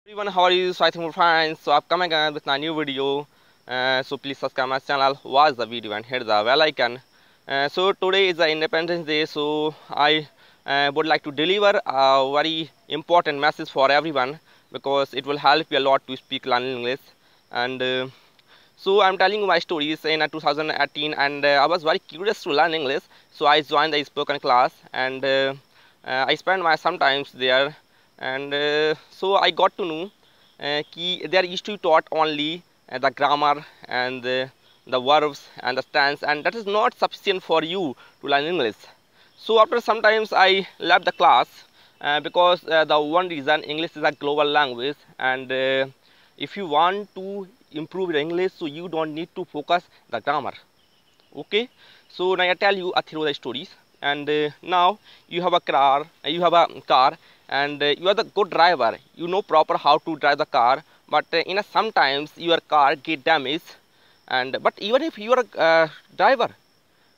Everyone, how are you? So I think we're fine. So I'm coming again with my new video. So please subscribe my channel, watch the video and hit the bell icon. So today is the Independence Day. So I would like to deliver a very important message for everyone because it will help you a lot to speak learning English. And so I'm telling you my stories in 2018, and I was very curious to learn English. So I joined the spoken class, and I spent my sometimes there, and so I got to know they are used to taught only the grammar and the verbs and the tense, and that is not sufficient for you to learn English. So after sometimes I left the class because the one reason English is a global language, and if you want to improve your English, so you don't need to focus the grammar. Okay, so now I tell you through the stories. And now you have a car, and you are the good driver. You know proper how to drive the car, but sometimes your car get damaged. And but even if you are a driver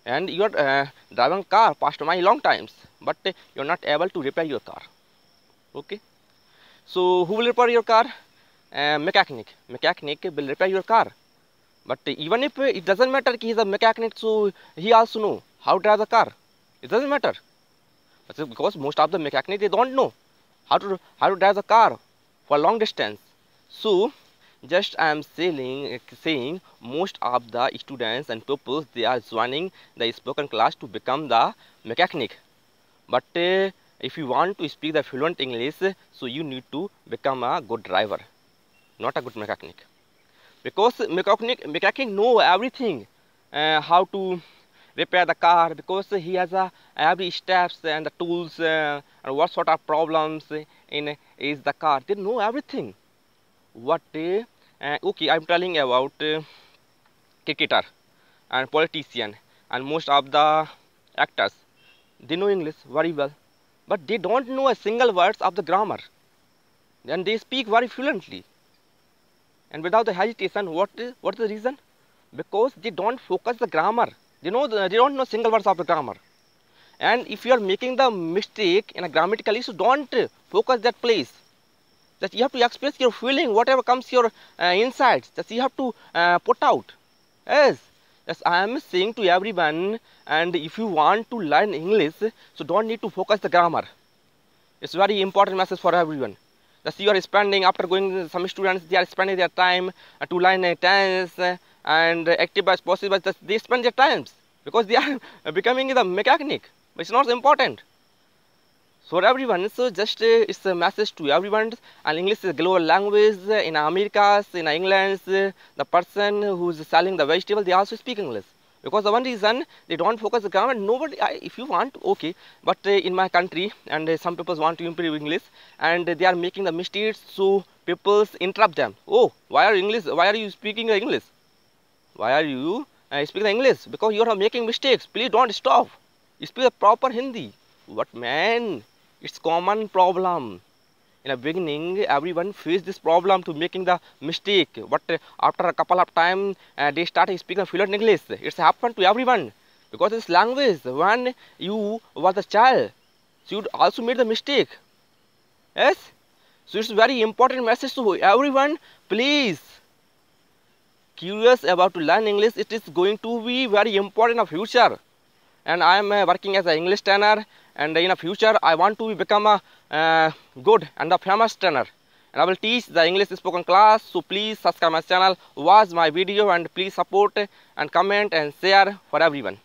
and you are driving car past my long times, but you are not able to repair your car. Okay, so who will repair your car? Mechanic. Mechanic will repair your car. But even if it doesn't matter he is a mechanic, so he also know how to drive the car. It doesn't matter. But because most of the mechanics they don't know how to drive the car for long distance. So just I am saying most of the students and pupils they are joining the spoken class to become the mechanic. But if you want to speak the fluent English, so you need to become a good driver, not a good mechanic. Because mechanic know everything, how to repair the car, because he has every steps and the tools and what sort of problems in is the car. They know everything. What okay, I'm telling about cricketer and politician and most of the actors. They know English very well, but they don't know a single words of the grammar. Then they speak very fluently. And without the hesitation, what is the reason? Because they don't focus the grammar. They don't know single words of the grammar. And if you are making the mistake in a grammatically, so don't focus that place. That you have to express your feeling, whatever comes your insights. That you have to put out. Yes, I am saying to everyone. And if you want to learn English, so don't need to focus the grammar. It's very important message for everyone. That you are spending, after going, some students they are spending their time to learn tense and active as possible. They spend their times because they are becoming the mechanic, but it's not important. So for everyone, so just it's a message to everyone. And English is a global language. In Americas, in England, the person who is selling the vegetable, they also speak English. Because the one reason they don't focus the grammar, nobody, if you want, okay, but in my country, and some people want to improve English, and they are making the mistakes, so people interrupt them. Oh, why are you speaking English? Why are you speaking English? Because you are making mistakes. Please don't stop. Speak the proper Hindi. What man? It's common problem. In the beginning, everyone faced this problem to making the mistake. But after a couple of time, they started speaking fluent English. It's happened to everyone because this language. When you was a child, so you also made the mistake. Yes. So it's very important message to everyone. Please, curious about to learn English. It is going to be very important in the future. And I am working as an English trainer, and in the future I want to become a good and a famous trainer, and I will teach the English spoken class. So please subscribe my channel, watch my video, and please support and comment and share for everyone.